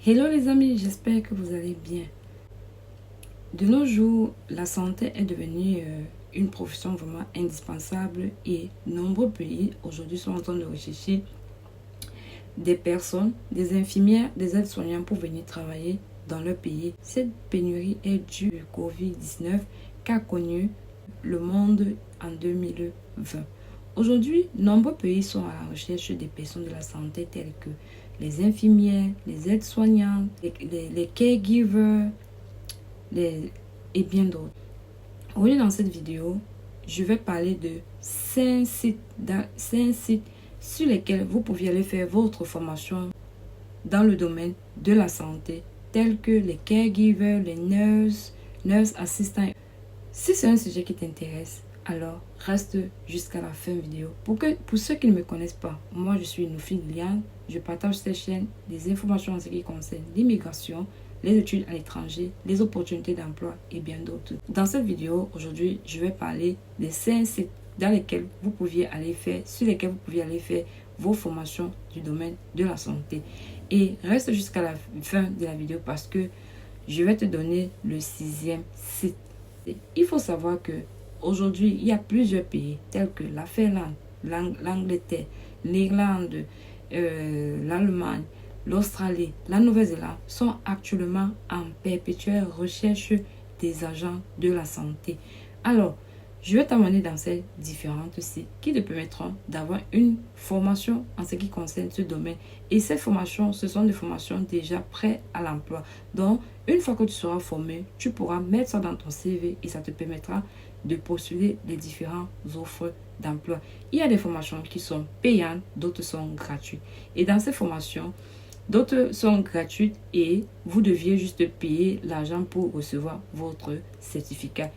Hello les amis, j'espère que vous allez bien. De nos jours, la santé est devenue une profession vraiment indispensable et nombreux pays aujourd'hui sont en train de rechercher des personnes, des infirmières, des aides-soignants pour venir travailler dans leur pays. Cette pénurie est due au Covid-19 qu'a connu le monde en 2020. Aujourd'hui, nombreux pays sont à la recherche des personnes de la santé telles que les infirmières, les aides-soignantes, les caregivers et bien d'autres. Aujourd'hui, dans cette vidéo, je vais parler de 5 sites sur lesquels vous pouvez aller faire votre formation dans le domaine de la santé, tels que les caregivers, les nurse assistants. Si c'est un sujet qui t'intéresse, alors reste jusqu'à la fin de la vidéo. Pour ceux qui ne me connaissent pas, moi je suis Noufi Liliane. Je partage sur cette chaîne des informations en ce qui concerne l'immigration, les études à l'étranger, les opportunités d'emploi et bien d'autres. Dans cette vidéo, aujourd'hui, je vais parler des 5 sites dans lesquels vous pouviez aller faire, sur lesquels vous pouviez aller faire vos formations du domaine de la santé. Et reste jusqu'à la fin de la vidéo parce que je vais te donner le 6e site. Il faut savoir que aujourd'hui, il y a plusieurs pays tels que la Finlande, l'Angleterre, l'Irlande, l'Allemagne, l'Australie, la Nouvelle-Zélande sont actuellement en perpétuelle recherche des agents de la santé. Alors, je vais t'amener dans ces différentes sites qui te permettront d'avoir une formation en ce qui concerne ce domaine. Et ces formations, ce sont des formations déjà prêtes à l'emploi. Donc, une fois que tu seras formé, tu pourras mettre ça dans ton CV et ça te permettra de postuler les différentes offres d'emploi. Il y a des formations qui sont payantes, d'autres sont gratuites. Et dans ces formations, d'autres sont gratuites et vous deviez juste payer l'argent pour recevoir votre certificat.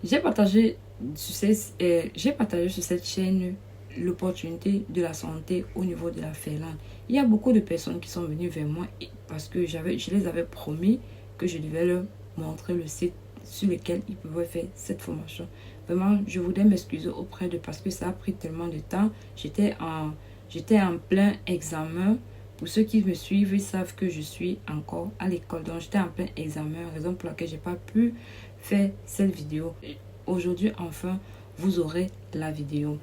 J'ai partagé sur cette chaîne l'opportunité de la santé au niveau de la Finlande. Il y a beaucoup de personnes qui sont venues vers moi parce que je les avais promis que je devais leur montrer le site sur lequel ils pouvaient faire cette formation. Vraiment, je voudrais m'excuser auprès d'eux parce que ça a pris tellement de temps. J'étais en plein examen. Pour ceux qui me suivent, ils savent que je suis encore à l'école. Donc, j'étais en plein examen, raison pour laquelle je n'ai pas pu faire cette vidéo. Aujourd'hui, enfin, vous aurez la vidéo.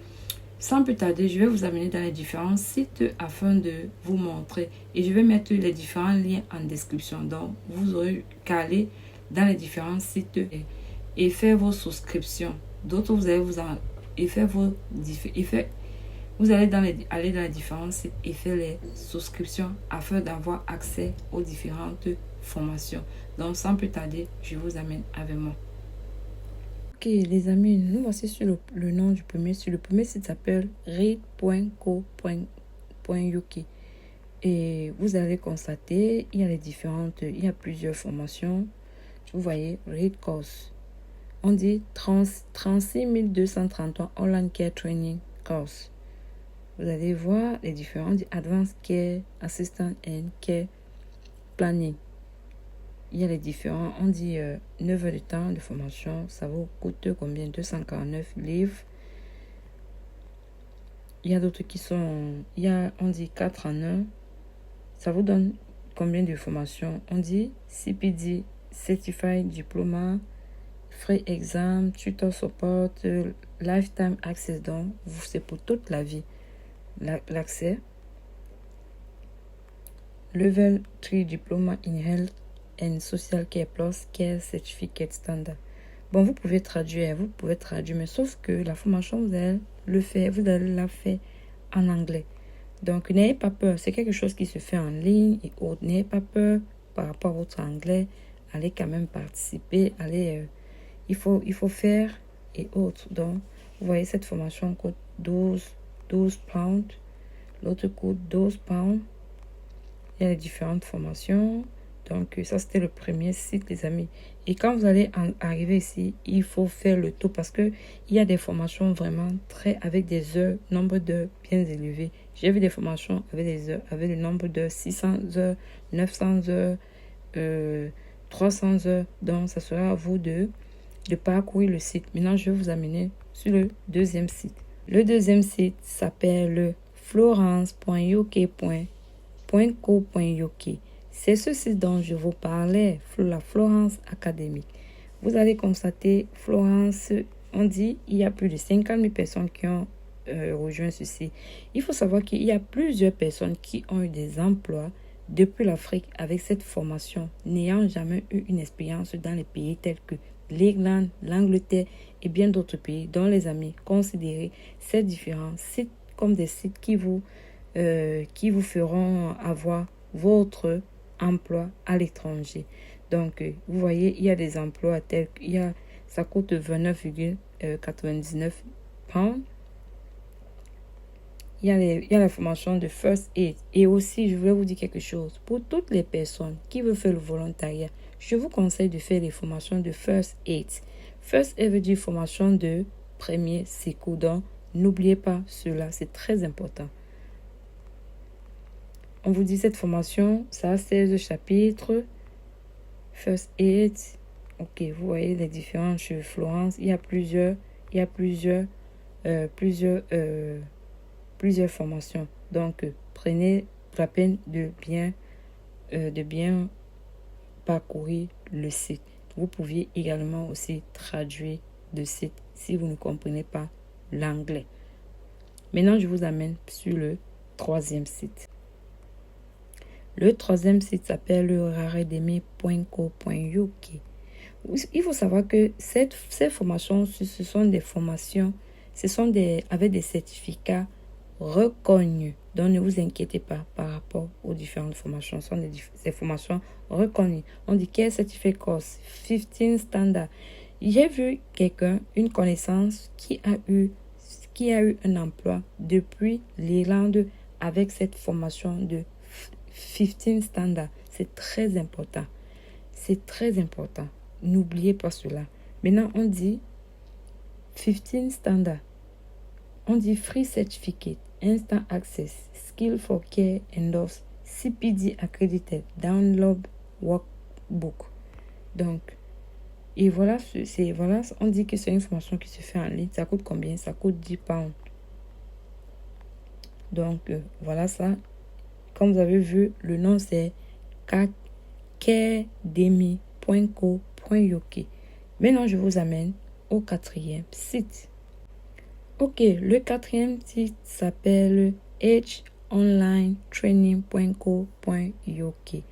Sans plus tarder, je vais vous amener dans les différents sites afin de vous montrer. Et je vais mettre les différents liens en description. Donc, vous aurez qu'à aller dans les différents sites et faire vos souscriptions. D'autres, vous allez aller dans les différents sites et faire les souscriptions afin d'avoir accès aux différentes formations. Donc, sans plus tarder, je vous amène avec moi. Ok, les amis, nous voici sur le nom du premier site. Le premier site s'appelle read.co.uk. Et vous allez constater, il y a plusieurs formations. Vous voyez, Read Course. On dit 36 233 Online Care Training Course. Vous allez voir les différents Advanced Care, Assistant and Care Planning. Il y a les différents, on dit 9 heures de temps de formation. Ça vous coûte combien? 249 livres. Il y a d'autres qui sont, on dit 4 en 1. Ça vous donne combien de formations? On dit CPD, Certified Diploma, Free Exam, Tutor Support, Lifetime Access. Donc, c'est pour toute la vie. L'accès. Level 3 Diploma in Health and Social Care Plus Care Certificate Standard. Bon, vous pouvez traduire, mais sauf que la formation, vous allez la faire en anglais. Donc, n'ayez pas peur. C'est quelque chose qui se fait en ligne et autres. N'ayez pas peur par rapport à votre anglais. Allez quand même participer. Il faut faire et autres. Donc, vous voyez, cette formation coûte 12 pounds. L'autre coûte 12 pounds. Il y a les différentes formations. Donc, ça, c'était le premier site, les amis. Et quand vous allez arriver ici, il faut faire le tour parce que il y a des formations vraiment avec des heures, nombre d'heures bien élevés. J'ai vu des formations avec des heures, avec le nombre d'heures, 600 heures, 900 heures, 300 heures. Donc, ça sera à vous de parcourir le site. Maintenant, je vais vous amener sur le deuxième site. Le deuxième site s'appelle florence.uk.com. .co.uk. C'est ce site dont je vous parlais, la Florence Academy. Vous allez constater, Florence, on dit, il y a plus de 50 000 personnes qui ont rejoint ce site. Il faut savoir qu'il y a plusieurs personnes qui ont eu des emplois depuis l'Afrique avec cette formation, n'ayant jamais eu une expérience dans les pays tels que l'Irlande, l'Angleterre et bien d'autres pays dont les amis considèrent ces différents sites comme des sites qui vous feront avoir votre emploi à l'étranger. Donc, vous voyez, il y a des emplois tels qu'il ça coûte 29,99 pounds. Il y a la formation de First Aid. Et aussi, je voulais vous dire quelque chose. Pour toutes les personnes qui veulent faire le volontariat, je vous conseille de faire les formations de First Aid. First Aid veut dire formation de premier secours. Donc, n'oubliez pas cela, c'est très important. On vous dit cette formation, ça a 16 chapitres. First Aid. Ok, vous voyez les différences chez Florence. Il y a plusieurs formations. Donc, prenez la peine de bien parcourir le site. Vous pouviez également aussi traduire le site si vous ne comprenez pas l'anglais. Maintenant, je vous amène sur le troisième site. Le troisième site s'appelle le raredemi.co.uk. Il faut savoir que ces formations, ce sont des formations, avec des certificats reconnus. Donc, ne vous inquiétez pas par rapport aux différentes formations. Ce sont des formations reconnues. On dit quel certificat course, 15 standards. J'ai vu une connaissance qui a eu un emploi depuis l'Irlande avec cette formation de 15 standards. C'est très important. C'est très important. N'oubliez pas cela. Maintenant, on dit 15 standards. On dit free certificate, instant access, skill for care endorsed, CPD accredited, download workbook. Donc, et voilà, on dit que c'est une formation qui se fait en ligne. Ça coûte combien? Ça coûte 10 pounds. Donc, voilà ça. Comme vous avez vu, le nom c'est caredemi.co.uk. Maintenant, je vous amène au quatrième site. Ok, le quatrième site s'appelle edgeonlinetraining.co.uk.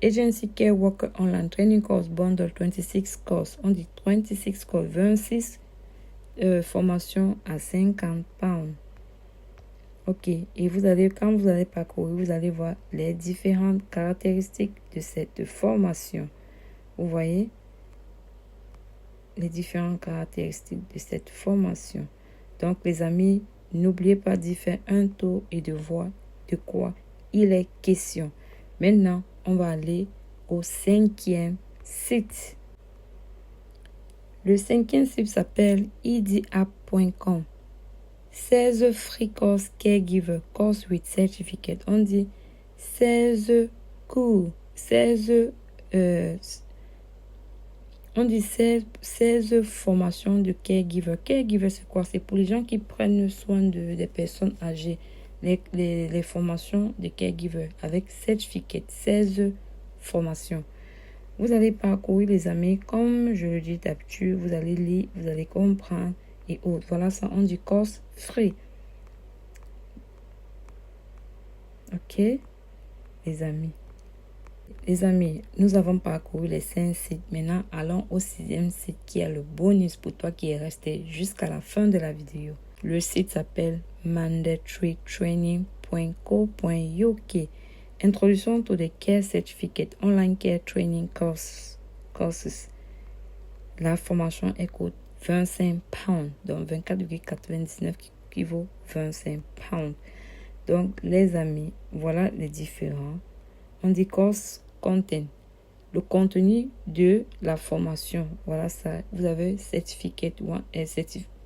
Agency Care Worker Online Training Course Bundle 26 courses. On dit 26 courses, 26 formations à 50 pounds. Ok, et quand vous allez parcourir, vous allez voir les différentes caractéristiques de cette formation. Vous voyez les différentes caractéristiques de cette formation. Donc, les amis, n'oubliez pas d'y faire un tour et de voir de quoi il est question. Maintenant, on va aller au cinquième site. Le cinquième site s'appelle edapp.com. 16 free course caregiver course with certificate. On dit 16 cours, 16 formations de caregiver. Caregiver, c'est quoi? C'est pour les gens qui prennent soin des personnes âgées. Les formations de caregiver avec certificate, 16 formations. Vous allez parcourir, les amis, comme je le dis d'habitude, vous allez lire, vous allez comprendre et autres. Voilà ça, on dit course free. Ok, les amis. Les amis, nous avons parcouru les 5 sites. Maintenant, allons au 6e site qui est le bonus pour toi qui est resté jusqu'à la fin de la vidéo. Le site s'appelle mandatorytraining.co.uk. Introduction to the Care Certificate Online Care Training Courses. La formation coûte 25 pounds, donc 24,99 qui vaut 25 pounds. Donc, les amis, voilà les différents. On dit course content. Le contenu de la formation. Voilà ça. Vous avez certificate 1 et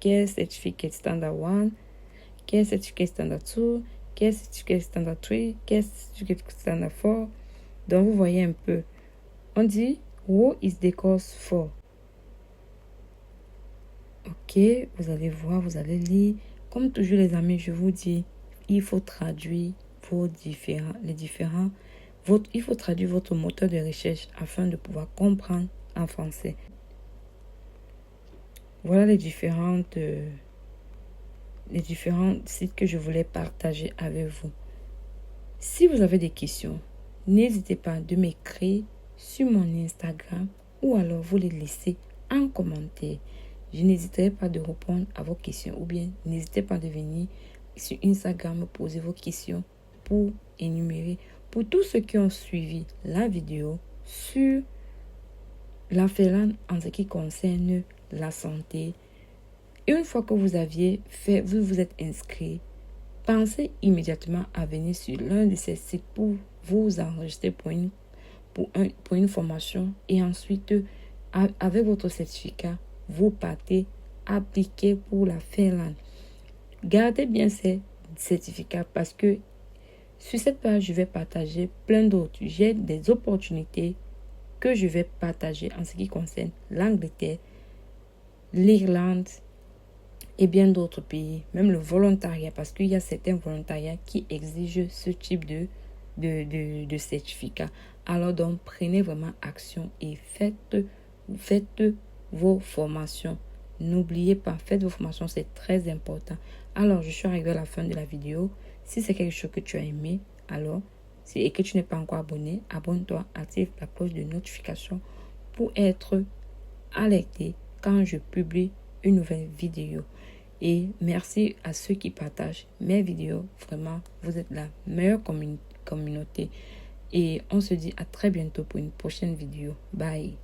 Care Certificate Standard 1, Care Certificate Standard 2, Care Certificate Standard 3, Care Certificate Standard 4. Donc, vous voyez un peu. On dit, what is the course for? Ok, vous allez voir, vous allez lire. Comme toujours, les amis, je vous dis, il faut traduire il faut traduire votre moteur de recherche afin de pouvoir comprendre en français. Voilà les différents sites que je voulais partager avec vous. Si vous avez des questions, n'hésitez pas de m'écrire sur mon Instagram ou alors vous les laissez en commentaire. Je n'hésiterai pas de répondre à vos questions ou bien n'hésitez pas de venir sur Instagram me poser vos questions pour énumérer. Pour tous ceux qui ont suivi la vidéo sur la FELAN en ce qui concerne la santé, une fois que vous vous êtes inscrit, pensez immédiatement à venir sur l'un de ces sites pour vous enregistrer pour une formation et ensuite, avec votre certificat, vous partez appliquer pour la FELAN. Gardez bien ces certificats parce que sur cette page, je vais partager plein d'autres. J'ai des opportunités que je vais partager en ce qui concerne l'Angleterre, l'Irlande et bien d'autres pays. Même le volontariat, parce qu'il y a certains volontariats qui exigent ce type de certificat. Alors donc, prenez vraiment action et faites vos formations. N'oubliez pas, faites vos formations, c'est très important. Alors, je suis arrivée à la fin de la vidéo. Si c'est quelque chose que tu as aimé, et que tu n'es pas encore abonné, abonne-toi, active la cloche de notification pour être alerté quand je publie une nouvelle vidéo. Et merci à ceux qui partagent mes vidéos. Vraiment, vous êtes la meilleure communauté. Et on se dit à très bientôt pour une prochaine vidéo. Bye.